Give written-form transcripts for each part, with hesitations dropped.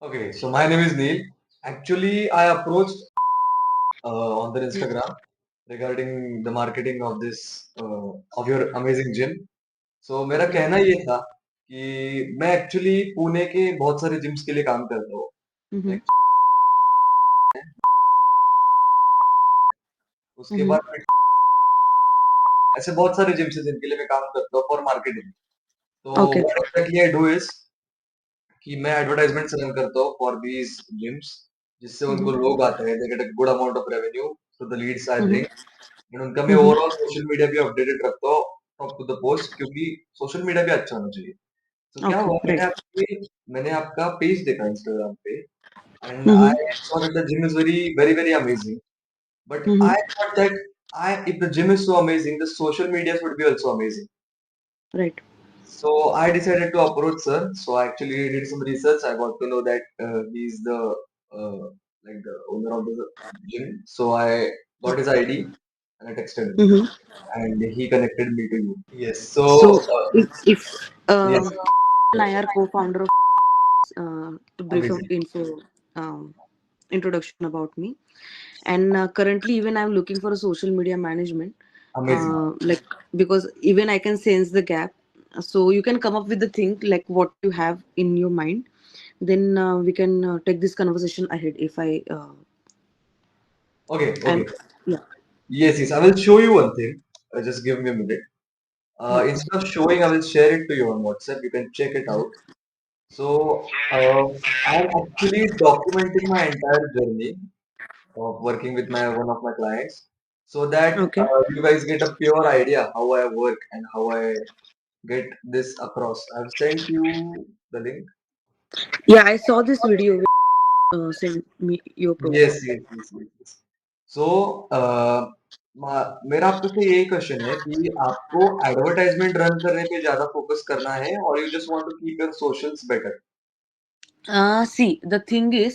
Okay, so my name is Neil. Actually, I approached on their Hmm. Instagram regarding the marketing of this of your amazing gym. So मेरा Okay. कहना ये था कि मैं actually Pune के बहुत सारे जिम्स के लिए काम करता हूँ। Mm-hmm. Like, उसके Mm-hmm. बाद ऐसे बहुत सारे जिम्स हैं जिनके लिए मैं काम करता हूँ फॉर मार्केटिंग। तो Okay. What exactly I do is कि मैं एडवर्टाइजमेंट्स रन करता हूँ फॉर दीज जिम्स जिससे उनको Mm-hmm. लोग आते हैं, they get a good amount of revenue through the leads I Mm-hmm. Bring. And उनका मैं Mm-hmm. ओवरऑल सोशल मीडिया भी अपडेटेड रखता हूँ टॉप टू द पोस्ट, क्योंकि सोशल मीडिया भी अच्छा होना चाहिए। तो क्या Okay. हुआ, Right. मैंने आपका पेज देखा इंस्टाग्राम पे and Mm-hmm. I saw that the gym is very very very amazing, but Mm-hmm. I thought that I if the gym is so amazing, the social media should be also amazing. Right. So I decided to approach sir. So I actually did some research. I got to know that he's the like the owner of the gym. So I got his ID and I texted him, Mm-hmm. and he connected me to you. Yes. So So if yes, and I are co-founder of to brief of amazing, info introduction about me, and currently even I'm looking for a social media management, amazing. like because even I can sense the gap. So you can come up with the thing like what you have in your mind, then we can take this conversation ahead. If I Okay, am okay. yeah. Yes, yes. I will show you one thing. Just give me a minute. Yeah. Instead of showing, I will share it to you on WhatsApp. You can check it out. So I'm actually documenting my entire journey of working with my one of my clients, so that Okay. you guys get a pure idea how I work and how I get this across. I've sent you the link. Yeah, I saw this video. Send me your Yes, profile. yes, yes, yes, yes. So मेरा आपको से यही question है कि आपको advertisement run करने पे ज्यादा फोकस करना है और you just want to keep your socials better. See, the thing is,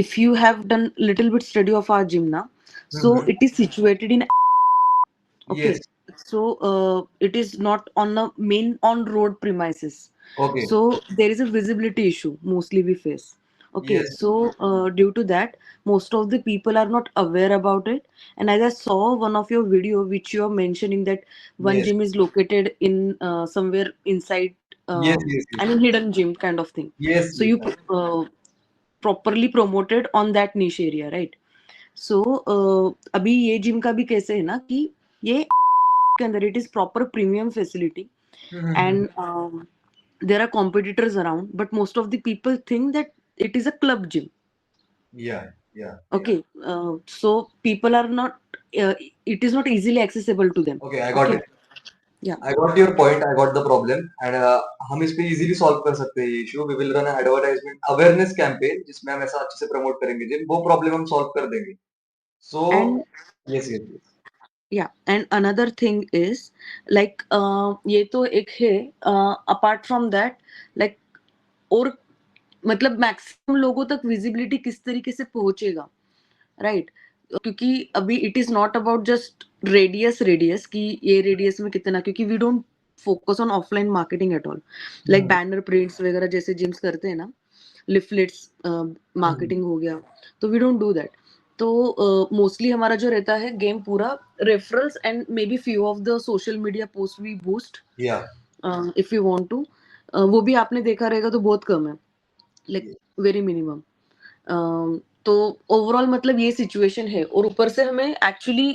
if you have done little bit study of our gym now, so hmm. it is situated in yes. okay. So it is not on the main on road premises. Okay. So there is a visibility issue mostly we face. Okay, yes. so due to that, most of the people are not aware about it. And as I saw one of your video, which you are mentioning that one yes. gym is located in somewhere inside, yes. Yes. I yes. mean hidden gym kind of thing. Yes. So you properly promoted on that niche area, right? So अभी ये gym का भी कैसे है ना कि ये के अंदर it is proper premium facility yes. and there are competitors around, but most of the people think that it is a club gym. Yeah, yeah, yeah. Okay, so people are not uh, it is not easily accessible to them. Okay, I got Okay. it. Yeah. I got your point. I got the problem. And हम इस पे easily solve कर सकते हैं ये issue. We will run advertisement awareness campaign जिसमें हम ऐसा अच्छे से प्रमोट करेंगे जिम, वो प्रॉब्लम हम सॉल्व कर देंगे। सो And yes, yes, yes. yeah, and another thing is like ये तो एक है, apart from that, like और मतलब मैक्सिमम लोगों तक विजिबिलिटी किस तरीके से पहुंचेगा, राइट? क्योंकि अभी it is not about just radius radius कि ये रेडियस में कितना, क्योंकि we don't focus on offline marketing at all, like hmm. Banner prints वगैरह जैसे जिम्स करते हैं ना, लिफलेट्स हम्म। मार्केटिंग हो गया, तो वी डोंट डू दैट। तो मोस्टली हमारा जो रहता है गेम पूरा referrals and may be few of the social media post we boost या। इफ यू वांट टू, वो भी आपने देखा रहेगा तो बहुत कम है, लाइक वेरी मिनिमम। तो ओवरऑल मतलब ये सिचुएशन है, और ऊपर से हमें एक्चुअली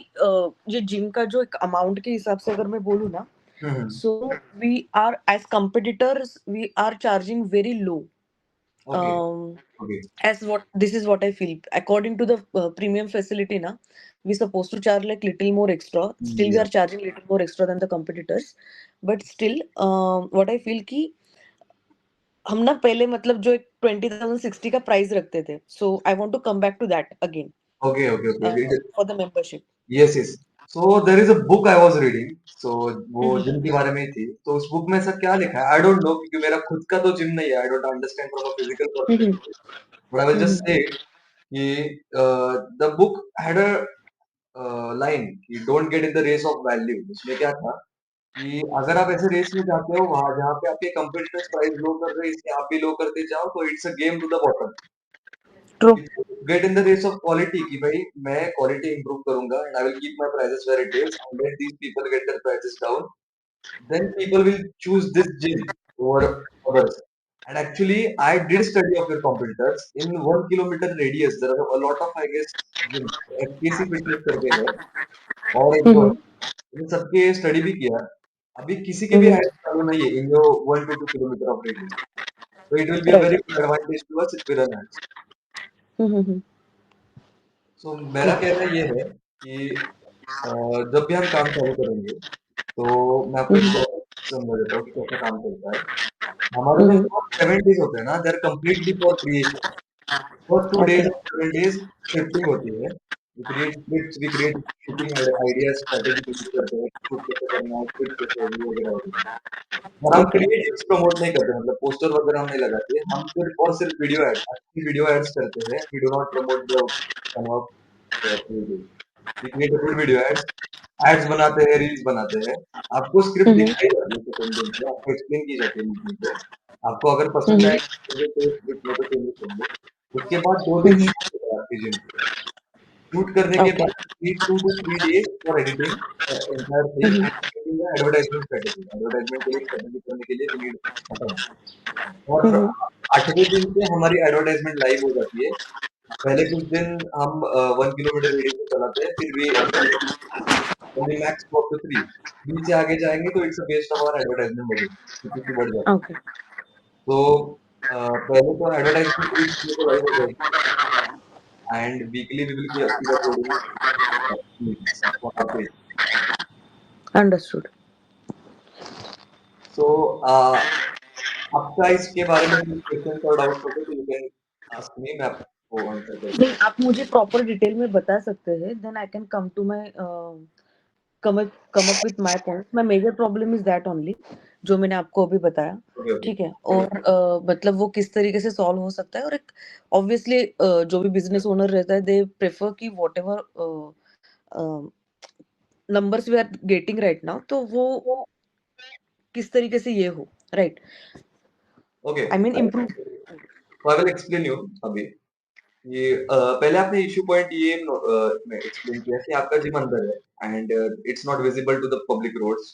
ये जिम का जो एक अमाउंट के हिसाब से अगर मैं बोलूँ ना, हम्म। so we are as competitors we are charging very low, okay. um, okay. as what this is what I feel according to the premium facility na, we supposed to charge like little more extra, still we या। are charging little more extra than the competitors, but still what I feel कि हम ना पहले मतलब जो एक 20,060 का price रखते थे, so I want to come back to that again okay, okay, okay. For the membership. Yes, yes. So there is a book I was reading. So वो हम्म। जिम के बारे में ही थी। तो उस बुक में ऐसा क्या लिखा है, आई डोंट नो, क्योंकि मेरा खुद का तो जिम नहीं है। I don't understand from a physical hmm. Perspective, but I will hmm. Just say कि the book had a line कि don't get in the race of value. उसमें क्या था कि अगर आप ऐसे रेस में जाते हो वहाँ जहाँ पे आपके कंपटीटर्स प्राइस लो कर रहे हैं, इसलिए आप भी लो करते जाओ, तो it's a game to the bottom. True. If you get in the race of quality कि भाई मैं quality improve करूँगा and I will keep my prices where it is and let these people get their prices down, then people will choose this gym over others. And actually, I did study of your competitors. In 1 kilometer radius, there are a lot of, I guess, gyms. FKC Fitness करके है और एक दो हम्म। इन सबके study भी किया। अभी किसी के भी हम्म। एड चालू नहीं है in your 1 to 2 kilometer of radius. So it will be a right. very good advantage to us if we run ads. Hmm. So मेरा ठीक। कहना ये है कि जब भी हम काम चालू करेंगे, तो मैं आपको एक हम्म। प्रोसेस समझा देता हूँ कि कैसे काम करता है। हमारे जो हम्म। 7 डेज़ होते हैं ना, they are completely for creation. First 2 okay. Days और 7 डेज़ स्क्रिप्टिंग होती है। We create scripts, we create shooting ideas, strategy decide करते हैं, शूट कैसे करना है, स्क्रिप्ट कैसे होगी वगैरह-वगैरह। और हम ओके। क्रिएटिव्स प्रमोट नहीं करते, मतलब पोस्टर वगैरह हम नहीं लगाते। हम सिर्फ और सिर्फ वीडियो एड, अच्छी वीडियो एड्स करते हैं। We do not promote the sun of creative. We create a good video ads, ads बनाते हैं, रील्स बनाते हैं। आपको स्क्रिप्ट हम्म। दिखाई जाती है सेकंड दिन पे, आपको एक्सप्लेन की जाती है मीटिंग पे। आपको अगर पसंद हम्म। आए तो स्क्रिप्ट में तो चेंजेस होंगे। उसके बाद 2 दिन हम्म। शूट होगा आपके जिम पे। शूट करने के ओके। बाद need 2 to 3 days for editing entire thing hmm. And advertisement strategy. Advertisement के लिए स्ट्रेटेजी करने के लिए वी नीड टाइम। और हम्म। 8वें दिन पे हमारी एडवर्टाइजमेंट लाइव हो जाती है। पहले कुछ दिन हम 1 किलोमीटर रेडियस पे चलाते हैं, फिर we only max 2 up to 3। 3 से आगे जाएँगे तो it's a waste of our advertisement budget, CPC बढ़ जाता है। ओके। तो पहले तो एडवर्टाइजमेंट रीच तो लाइव हो जाएगी and weekly we will keep uploading memes on our page. Understood. So आपका इसके बारे में कोई क्वेश्चन और डाउट्स हो तो यू कैन आस्क मी, मैं आपको आंसर करूँगा। नहीं, आप मुझे प्रॉपर डिटेल में बता सकते हैं, then I can come to my come up with my point. My major problem is that only, जो मैंने आपको अभी बताया। Okay, okay. ठीक है। और मतलब वो किस तरीके से सॉल्व हो सकता है, और एक ऑब्वियसली जो भी बिजनेस ओनर रहता है, दे प्रेफर कि whatever numbers we are getting right now, तो वो किस तरीके से ये हो, right? Okay, I mean improve. So I will explain you अभी। ये पहले आपने इश्यू पॉइंट ये एक्सप्लेन किया कि आपका जिम अंदर है and it's not visible to the public roads.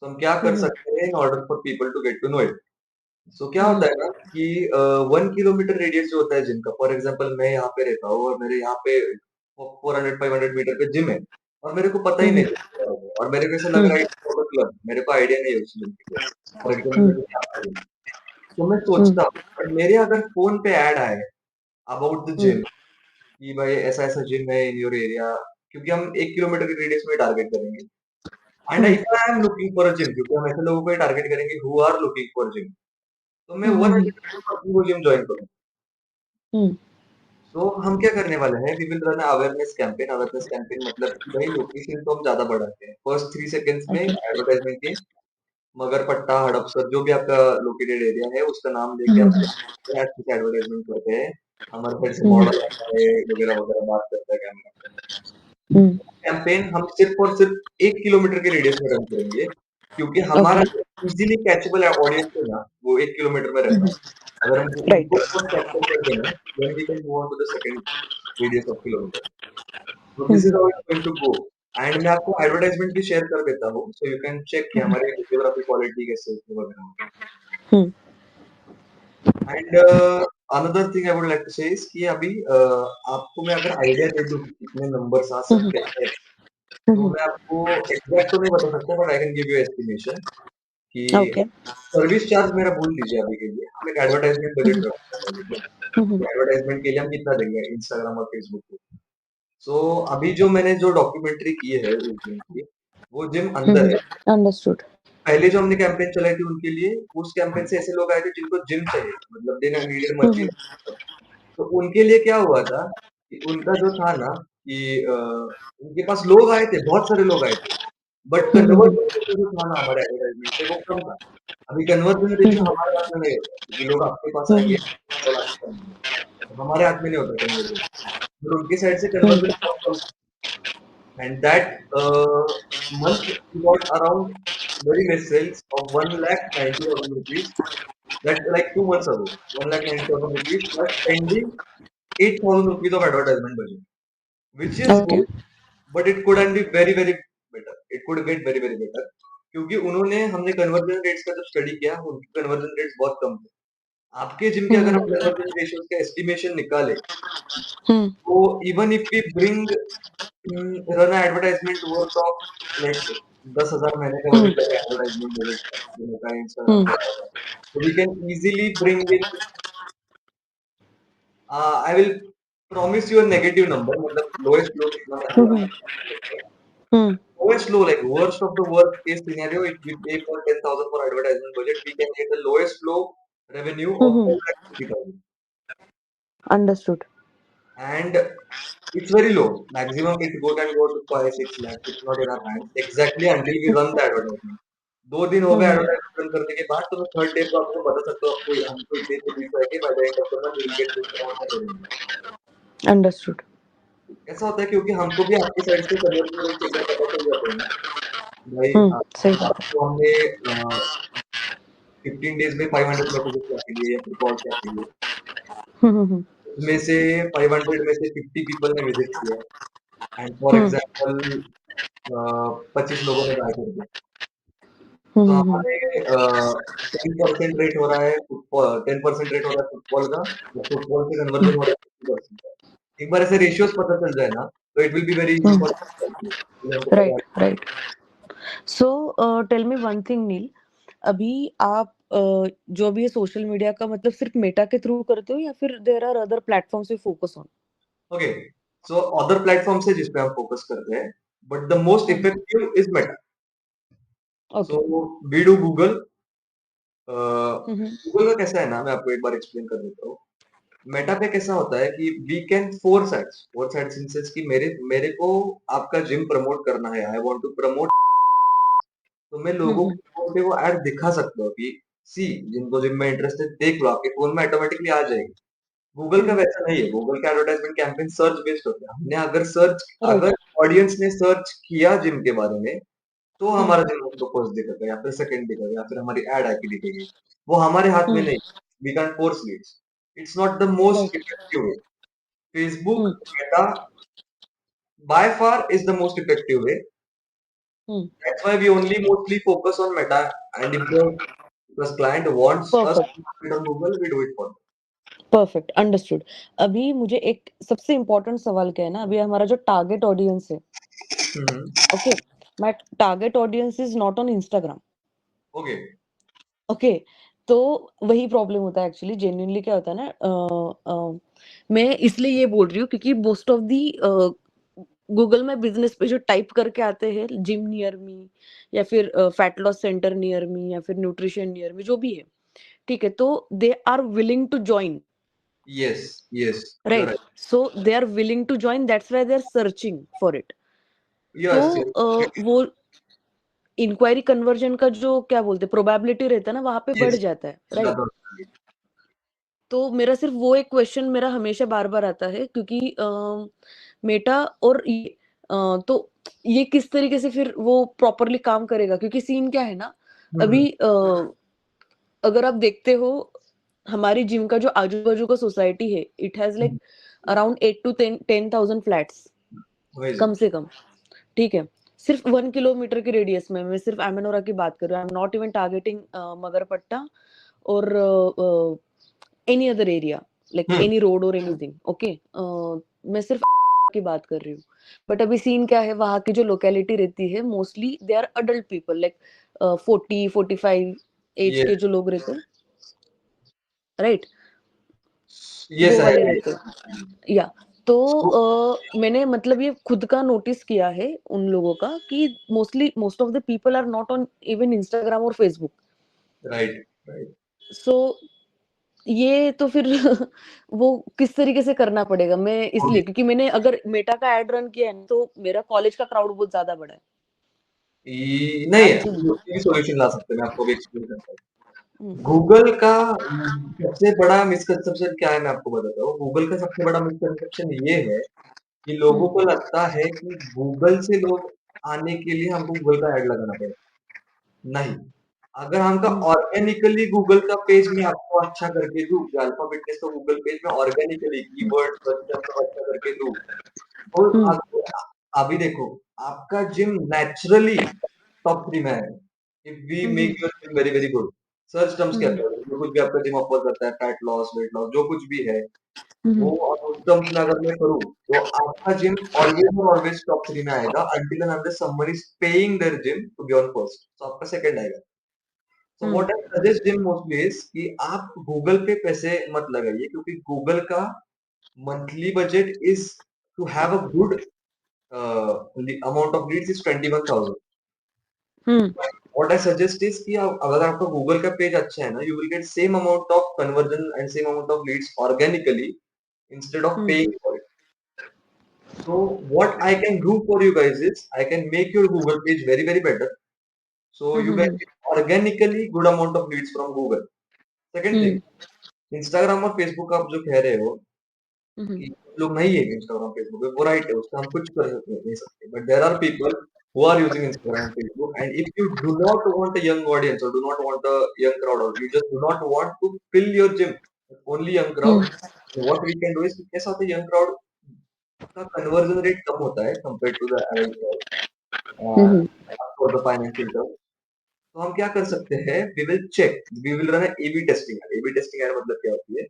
तो हम क्या कर हम्म। सकते हैं in order for people to get to know it. So क्या हम्म। होता है ना कि 1 किलोमीटर रेडियस जो होता है जिम का, फॉर एग्जाम्पल मैं यहाँ पे रहता हूँ और मेरे यहाँ पे 400-500 मीटर पे जिम है और मेरे को पता ही नहीं हम्म। है और मेरे को ऐसा लग हम्म। रहा है क्लब, मेरे को आइडिया नहीं है उस जिम के। फॉर एग्जाम्पल हम्म। जैसे आपका gym। तो मैं हम्म। सोचता हूँ बट मेरे अगर फोन पे ऐड आए अबाउट द हम्म। जिम कि भाई ऐसा-ऐसा जिम है इन योर एरिया, क्योंकि हम 1 किलोमीटर के रेडियस में टारगेट करेंगे। And hmm. If I am looking for a gym, क्योंकि हम ऐसे लोगों को ही टारगेट करेंगे who are looking for gym, तो मैं हम्म। हम्म। 100% वो जिम जॉइन करूँगा। हम्म। सो हम क्या करने वाले हैं, we will run awareness campaign. Awareness campaign मतलब कि भाई लोकेशन तो हम ज़्यादा बढ़ाते हैं। फर्स्ट 3 सेकंड्स में ओके। एडवर्टाइजमेंट के मगरपट्टा, हड़पसर जो भी आपका लोकेटेड एरिया है उसका नाम लेके हम्म। आप अच्छे से एडवर्टाइजमेंट करते हैं। हमारे साइड से हम्म। मॉडल आता है वगैरह-वगैरह बात करता है कैमरा। हम्म। कैंपेन हम सिर्फ और सिर्फ 1 किलोमीटर के रेडियस में रन करेंगे, क्योंकि हमारा ओके। जो इज़िली कैचेबल ऑडियंस है ना, वो 1 किलोमीटर में रहता है। अगर हम राइट। उनको फर्स्ट कैप्चर कर दें ना, then we can move on to the second radius of kilometre. So this is how it's going to go. And मैं आपको एडवर्टाइजमेंट भी शेयर कर देता हूँ, सो यू कैन चेक कि हमारी वीडियोग्राफी क्वालिटी कैसे है वगैरह। Hmm. And another thing I would like to say is कि अभी आपको मैं अगर आइडिया दे दूँ कि कितने नंबर्स आ हम्म। सकते हैं, तो हम्म। मैं आपको एग्ज़ैक्ट तो नहीं बता सकता but I can give you estimation कि ओके। सर्विस चार्ज मेरा भूल दीजिए अभी के लिए। हम एक एडवर्टाइज़मेंट बजट रखते हैं पहले तो, हम्म। कि एडवर्टाइज़मेंट के लिए हम कितना देंगे इंस्टाग्राम और फेसबुक पे। सो अभी जो मैंने जो डॉक्यूमेंट्री की है उस जिम की, वो जिम अंदर है। अंडरस्टूड। पहले जो हमने कैंपेन चलाई थी उनके लिए, उस कैंपेन से ऐसे लोग आए थे जिनको जिम चाहिए, मतलब दे नीडेड हम्म। मशीन। तो उनके लिए क्या हुआ था कि उनका जो था ना कि उनके पास लोग आए थे, बहुत सारे लोग आए थे, बट हम्म। कन्वर्जन रेशियो जो था ना हमारे एडवर्टाइज़मेंट पे वो कम था। अभी कन्वर्जन रेशियो हमारे हाथ में नहीं होता, क्योंकि लोग आपके पास आएँगे, हम्म। कॉल आपको करेंगे। तो हमारे हाथ में नहीं होता कन्वर्जन, बट उनके साइड से हम्म। कन्वर्जन बहुत कम था। And that month we got around very less sales of 1,90,000 rupees. That like 2 months ago, 1,90,000 rupees plus spending 8,000 rupees of advertisement budget, which is okay. good, but it could be very very better. It could get very very better क्योंकि उन्होंने हमने conversion rates का जब study किया उनके conversion rates बहुत कम थे। आपके जिम के हुँ, अगर हुँ, हम कन्वर्जन रेशियोज का एस्टिमेशन निकाले हुँ, तो even if we bring run advertisement worth of like 10,000 महीने का हुँ, बजट लगे एडवर्टाइजमेंट बजट का इंस्टाग्राम हुँ, का so we can easily bring in I will promise you a negative number मतलब lowest low कितना मैं हुँ, बोला हुँ, हुँ, lowest low like worst of the worst case scenario if we pay for 10,000 for advertisement budget we can get the lowest low revenue hmm, of hmm, 4,50,000 understood. and it's very low maximum it can go to 5 6 lakhs it's not in our hands exactly until we run the advertisement 2 दिन हो हुँ, गए हुँ, advertisement run करने के बाद तो मैं third day को आपको बता सकता हूँ आपको हमको इतने इतने व्यूज आएंगे by the end of the month will get this amount of revenue understood. ऐसा होता है क्योंकि हमको भी आपकी साइड से कन्वर्जन रेट एक बार पता चल जाते हैं ना भाई हुँ, सही बात है। आपको हमने 15 डेज में 500 मैसेजेस क्या लिए या फिर कॉल क्या लिए हुँ, हुँ, हुँ, उसमें से 500 में से 50 पीपल ने विजिट किया एंड फॉर हुँ, एग्जांपल 25 लोगों ने बाय कर दिया हुँ, तो हुँ, हुँ, हमारे 10% रेट हो रहा है फुटबॉल 10% रेट हो रहा है फुटबॉल का और फुटबॉल से हुँ, कन्वर्जन हो रहा है 50% का एक बार ऐसे रेशियोज पता चल जाए ना तो it will be very easy hmm, for हमको पता right, right. So tell me one thing Neel, अभी आप जो भी है सोशल मीडिया का मतलब सिर्फ़ मेटा के थ्रू करते हो या फिर there are other platforms you focus on? Okay so other platform से जिस पे हम फोकस करते हैं but the most hmm, hmm, effective is Meta okay. So we do Google hmm, hmm, Google का कैसा है ना मैं आपको एक बार एक्सप्लेन कर देता हूँ मेटा पे कैसा होता है कि we can for sides in sense कि मेरे मेरे को आपका जिम प्रमोट करना है आई वांट टू प्रमोट तो मैं हुँ, लोगों हुँ, को फोन पे वो ऐड दिखा सकता हूँ कि सी जिनको जिम में इंटरेस्ट है देख लो आपके फोन में ऑटोमेटिकली आ जाएगी गूगल का हुँ, वैसा नहीं है गूगल का एडवर्टाइजमेंट कैंपेन सर्च बेस्ड होता है हमने अगर राइट। ऑडियंस ने सर्च किया जिम के बारे में तो हुँ, हमारा जिम उनको फर्स्ट दिखेगा या फिर सेकंड दिखेगा या फिर हमारी एड आके दिखेगी वो हमारे हाथ में हुँ, नहीं we can force leads it's not the most right. Effective way Facebook hmm, Meta by far is the most effective way. Hmm, That's why we only mostly focus on Meta. And if the client wants us perfect, to do it on Google, we do it for them. Perfect, understood. अभी मुझे एक सबसे important सवाल क्या है ना, अभी हमारा जो टारगेट ऑडियंस है, Mm-hmm. Okay, my target audience is not on Instagram, Okay. Okay. तो वही प्रॉब्लम होता है एक्चुअली जेन्युइनली क्या होता है ना मैं इसलिए ये बोल रही हूँ क्योंकि मोस्ट ऑफ दी गूगल में बिज़नेस पे जो टाइप करके आते हैं जिम नियर मी या फिर fat loss centre near me या फिर न्यूट्रिशन नियर मी जो भी है, ठीक है? तो they are willing to join, Yes. Yes. You're right? right. So they are willing to join that's why they are searching for it. तो Yes. Yes. वो इंक्वायरी कन्वर्जन का जो क्या बोलते हैं प्रोबेबिलिटी रहता है ना वहाँ पे बढ़ Yes. जाता है, राइट? ज़्यादा होता है। तो मेरा सिर्फ वो एक क्वेश्चन मेरा हमेशा बार-बार आता है क्योंकि मेटा और ये तो ये किस तरीके से फिर वो प्रॉपरली काम करेगा? क्योंकि सीन क्या है ना, हम्म, अभी अगर आप देखते हो हमारी जिम का जो आजू-बाजू का सोसाइटी है, it has like hmm, around 8 to 10,000 flats वही कम जी। से कम, ठीक है? सिर्फ 1 किलोमीटर के रेडियस में, मैं सिर्फ एमेनोरा की बात कर रही हूँ, I am not even targeting Magarpatta और एनी अदर एरिया लाइक हम्म, एनी रोड और एनीथिंग, ओके। मैं सिर्फ की बात कर रही हूँ, बट अभी सीन क्या है वहाँ की जो लोकेलिटी रहती है mostly they are adult people like 40-45 age yes. के जो लोग रहते हैं, राइट? Yes, वो I वाले agree. रहते हैं या तो So, मैंने मतलब ये खुद का नोटिस किया है उन लोगों का कि mostly most of the people are not on even Instagram और फेसबुक। right, right. सो ये तो फिर वो किस तरीके से करना पड़ेगा? मैं Okay. इसलिए क्योंकि मैंने अगर मेटा का एड रन किया है ना, तो मेरा कॉलेज का क्राउड बहुत ज़्यादा बड़ा है। नहीं है एक्चुअली। उसकी भी सॉल्यूशन ला सकते हैं मैं आपको भी एक्सप्लेन करता हूँ हुँ, गूगल का सबसे बड़ा मिसकंसेप्शन क्या है मैं आपको बताता हूँ गूगल का सबसे बड़ा मिसकंसेप्शन ये है कि लोगों हुँ, को लगता है कि गूगल से लोग आने के लिए हमको गूगल का ऐड लगाना पड़ेगा नहीं। अगर हमका हम्म ऑर्गेनिकली गूगल का पेज मैं आपको अच्छा करके दूँ, जो अल्फा फिटनेस का गूगल पेज मैं ऑर्गेनिकली हम्म कीवर्ड सर्च सब अच्छा करके दूँ, तो हम्म अभी देखो, आपका जिम नेचुरली टॉप 3 में है। If we hmm make your gym very, very good. Search terms के हम्म अकॉर्डिंग, जो कुछ भी आपका जिम ऑफर करता है, फैट लॉस, वेट लॉस, जो कुछ भी है, वो हम्म और उस टर्म्स में अगर मैं करूँ, तो आपका जिम ऑलवेज और ऑलवेज टॉप 3 में आएगा until and unless someone is paying their gym to be on first. तो आपका सेकंड आएगा। So hmm what I suggest gym mostly is कि आप गूगल पे पैसे मत लगाइए, क्योंकि गूगल का monthly budget is to have a good amount of leads is 21,000। Hmm what I suggest is कि अगर आपका गूगल का पेज अच्छा है ना, you will get same amount of conversion and same amount of leads organically instead of hmm paying for it. So what I can do for you guys is I can make your Google page very, very better. So you can hmm get organically good amount of leads from Google. Second thing, hmm Instagram और Facebook आप जो कह रहे हो हम्म कि कुछ लोग नहीं है Instagram Facebook पे, वो राइट है, उसका हम कुछ कर सकते नहीं सकते, but there are people who are using Instagram and Facebook, and if you do not want a young audience or do not want a young crowd, or you just do not want to fill your gym with only young hmm crowd, what we can do is कैसा होता है, young crowd का conversion rate कम होता है compare to the adult crowd hmm for the financial term. तो हम क्या कर सकते हैं, we will run A B testing. A B testing ad मतलब क्या होती है,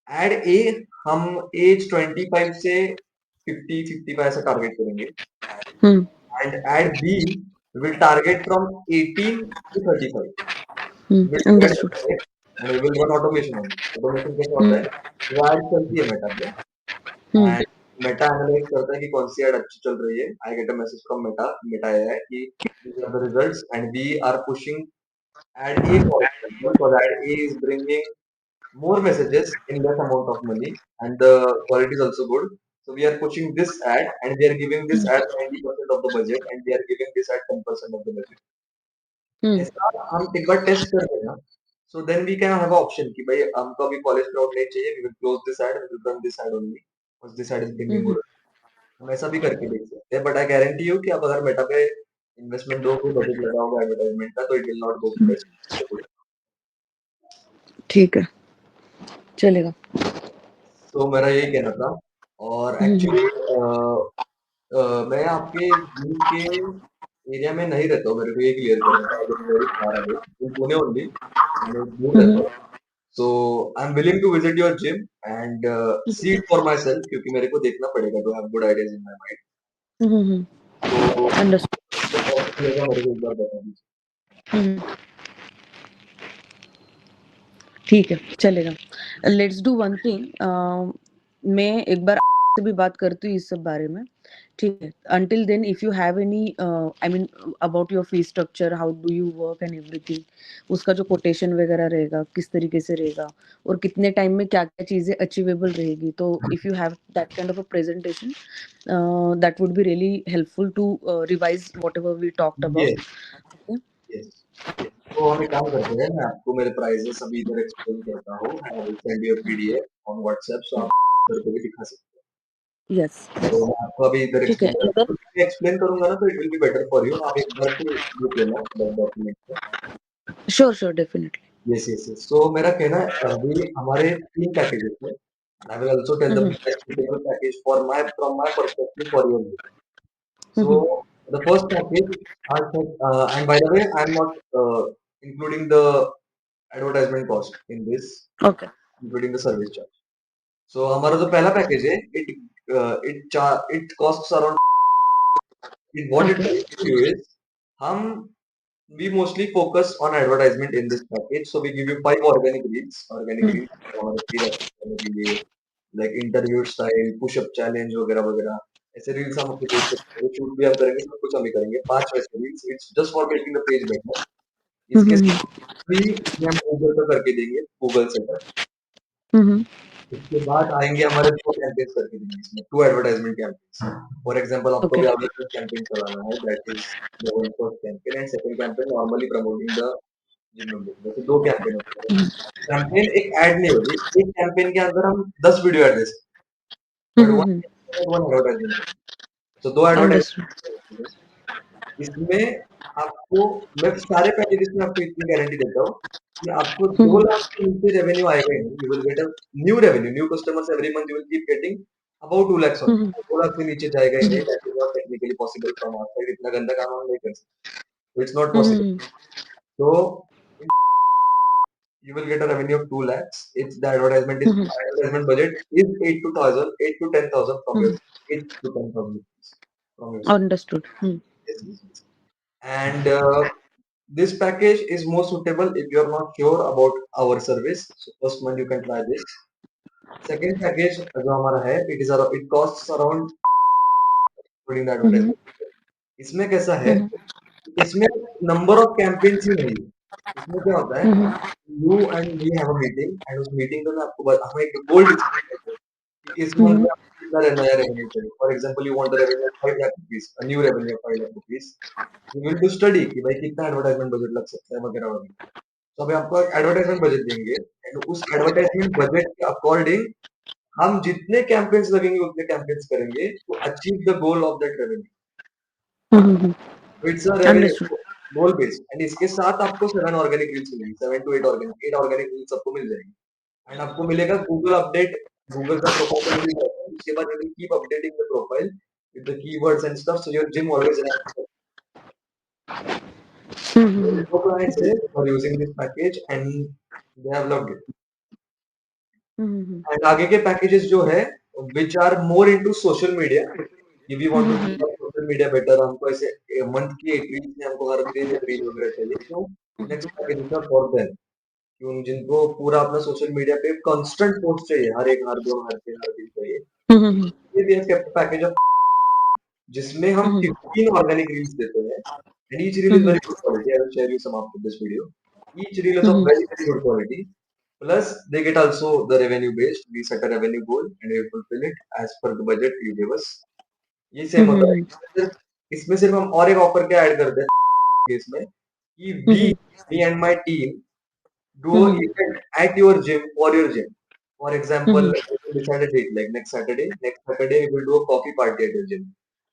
एड ए हम एज 25 से 50 55 ऐसा टारगेट करेंगे, hmm and ad be will target from 18 to 35। Will divide the understood target and we will run automation on. Automation कैसा होता है, हम्म वो एड चलती है मेटा पे, हम्म एंड मेटा एनालाइज करता है कि कौन सी एड अच्छी चल रही है। I get a message from Meta, Meta है कि these are the results and we are pushing ad A for example, because ad A is bringing more messages in less amount of money and the quality is also good. So we are pushing this ad and we are giving this ad 90% of the budget and we are giving this ad 10% of the budget. हम्म ऐसा हम एक बार test कर देना, so then we can have an option कि भाई हमको अभी college crowd नहीं चाहिए, we will close this ad, we will run this ad only because this ad is bringing hmm good। हम ऐसा भी करके देख सकते हैं, बट आई गारंटी यू कि आप अगर मेटा पे इन्वेस्टमेंट दोगे, बजट लगाओगे एडवर्टाइजमेंट का, तो it will not go best. ठीक है चलेगा तो मेरा यही कहना था। और हम्म एक्चुअली मैं आपके जिम के एरिया में नहीं रहता हूँ, मेरे को ये क्लियर करना था, very far away in Pune only, मैं दूर रहता हम्म हूँ। So I am willing to visit your gym and see it for myself, क्योंकि मेरे को देखना पड़ेगा to have good ideas in my mind. Hmm तो अंडरस्टूड जब पॉसिबल होगा मेरे को एक बार बता दीजिए। हम्म ठीक है चलेगा लेट्स डू वन थिंग मैं एक बार से भी बात करती हूँ इस सब बारे में ठीक है until then if you have any I mean about your fee structure how do you work and everything उसका जो कोटेशन वगैरह रहेगा किस तरीके से रहेगा और कितने टाइम में क्या क्या चीज़ें अचीवेबल रहेगी तो if you have that kind of a presentation that would be really helpful to revise whatever we talked ये अबाउट यस, तो हम एक काम करते हैं, मैं आपको मेरे प्राइजेस अभी इधर एक्सप्लेन करता हूँ, I will send you a PDF on WhatsApp, so आप इधर पे भी दिखा सकते यस हैं। तो मैं आपको अभी इधर ठीक है एक्सप्लेन करता हूँ, मैं एक्सप्लेन करूंगा ना, तो it will be better for you. आप एक बार फिर देख लेना डॉक्यूमेंट को। Sure sure definitely yes yes yes, so मेरा कहना है अभी हमारे 3 पैकेजेस हैं। I will also tell the best suitable package for my from my perspective for your. So the first package, and by the way, I'm not including the advertisement cost in this, okay including the service charge. So हमारा जो पहला package है, it costs around, what it okay does for you is, हम we mostly focus on advertisement in this package. So we give you 5 organic reels, हमारे free रहते हैं करने के लिए, like interview style, push up challenge वगैरह वगैरह। ऐसे रील्स हम अपने पेज पे करेंगे, शूट भी हम करेंगे, सब कुछ हम ही करेंगे। 5 वैसे reels, it's just for making the page better. इसके फ्री हम गूगल पे करके देंगे, गूगल सेटअप। उसके बाद आएँगे हमारे 2 कैंपेन्स करके देंगे इसमें, 2 एडवर्टाइजमेंट कैंपेन्स। फॉर एग्जांपल आपको ओके भी अवेयरनेस कैंपेन चलाना है, that is the one first campaign, and second campaign normally promoting the gym membership. वैसे 2 कैंपेन होते हैं। कैंपेन एक ऐड नहीं होती, एक कैंपेन के अंदर हम 10 वीडियो ऐड दे सकते हैं, but one campaign one advertisement. So 2 understood advertisement. इसमें आपको मैं सारे पैकेजेस में आपको इतनी गारंटी देता हूँ कि आपको 2 हम्म, लाख से नीचे रेवेन्यू आएगा ही नहीं। You will get a new revenue, new customers every month you will keep getting about 2 lakhs only. Hmm, 2 lakh से नीचे जाएगा ही नहीं, that is not technically possible from our side, इतना गंदा काम हम नहीं कर सकते। It's not possible. Hmm, So you will get a revenue of 2 lakhs. It's the advertisement budget is 8 to 1000, 8 to 10,000 from your hmm, 8 to 10,000 rupees from your side. Understood. Yes, yes, yes. And this package is more suitable if you are not sure about our service. So first one you can try this. Second package जो हमारा है, it costs around including the hmm, advertisement. इसमें कैसा है? हम्म, इसमें number of campaigns ही नहीं है। इसमें क्या होता है? Hmm, you and we have a meeting and उस मीटिंग में मैं आपको हम एक गोल डिस्कस करते हैं कि इस मंथ हम्म, में आपको कितना नया रेवेन्यू चाहिए। For example you want a revenue of 5 lakh rupees, a new revenue of 5 lakh rupees. You will do study कि भाई कितना एडवर्टाइजमेंट बजट लग सकता है वगैरह वगैरह। तो अभी आपको एक एडवर्टाइजमेंट बजट देंगे एंड उस एडवर्टाइजमेंट बजट के अकॉर्डिंग हम जितने कैंपेन्स लगेंगे उतने कैंपेन्स करेंगे to achieve the goal of that revenue. Hmm, it's a revenue understood. Goal based and इसके साथ आपको 7 ऑर्गेनिक रील्स मिलेंगी, 7 टू 8 ऑर्गेनिक, 8 ऑर्गेनिक रील्स आपको मिल जाएंगी। एंड आपको मिलेगा गूगल अपडेट, गूगल का प्रोफाइल तो मिल ही जाता है। उसके बाद you will keep updating the profile with the keywords and stuff so your gym always ranks. Hmm, So clients say for using this package and they have loved it. Hmm, and आगे के packages जो है which are more into social media, कि we want to hmm, do social media better, हमको ऐसे month की एक reel में हमको हर दिन एक रील वगैरह चाहिए, तो नेक्स्ट पैकेज है फॉर देम कि उन जिनको पूरा अपना सोशल मीडिया पे कांस्टेंट पोस्ट चाहिए, हर 2 हर 3 हर दिन चाहिए। हम्म, ये we have kept package of जिसमें हम हम्म, 15 ऑर्गेनिक रील्स देते हैं and each reel is hmm, very good quality. I will share you some after this video. Each reel is of hmm, very very good quality, plus they get also the revenue based, we set a revenue goal and we fulfill it as per the budget you give us। ये same होता है। हम्म, इसमें सिर्फ हम और एक offer क्या add करते हैं इसमें कि हम्म, me and my team do an hmm, event at your gym for your gym। For example, hmm, we can decide a date like next Saturday. Next Saturday we will do a coffee party at your gym।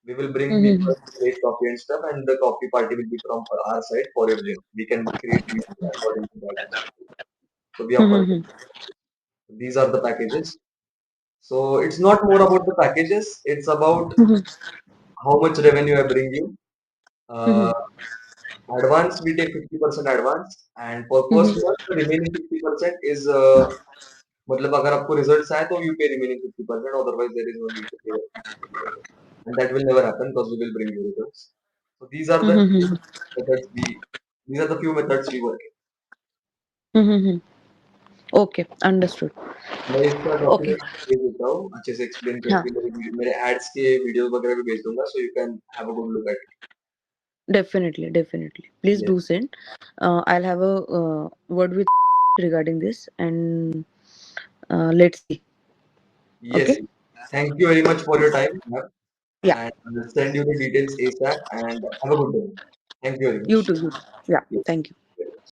We will bring hmm, people, create coffee and stuff, and the coffee party will be from our side for your gym। We can create videos according to that and stuff। So we offer hmm, these are the packages। So it's not more about the packages, it's about how much revenue I bring you। Uh, hmm, advance we take 50% advance and for first hmm, month the remaining 50% is मतलब अगर आपको results आए तो you pay remaining 50%, otherwise there is no need to pay that 50%, and that will never happen because we will bring you results। So these are the hmm, methods we these are the few methods we work in। Hmm, okay, understood. मैं इसका okay, document भेज देता हूँ अच्छे से explain हाँ, करके, मेरे एड्स के वीडियोस वगैरह भी भेज दूंगा so you can have a good look at definitely, definitely, please it. do send। I'll have a word with regarding this, and let's see। Yes, Okay, thank you very much for your time, yeah, and I will send you the details ASAP and have a good day। Thank you very you much। too, you too. Yeah, Yes. thank you।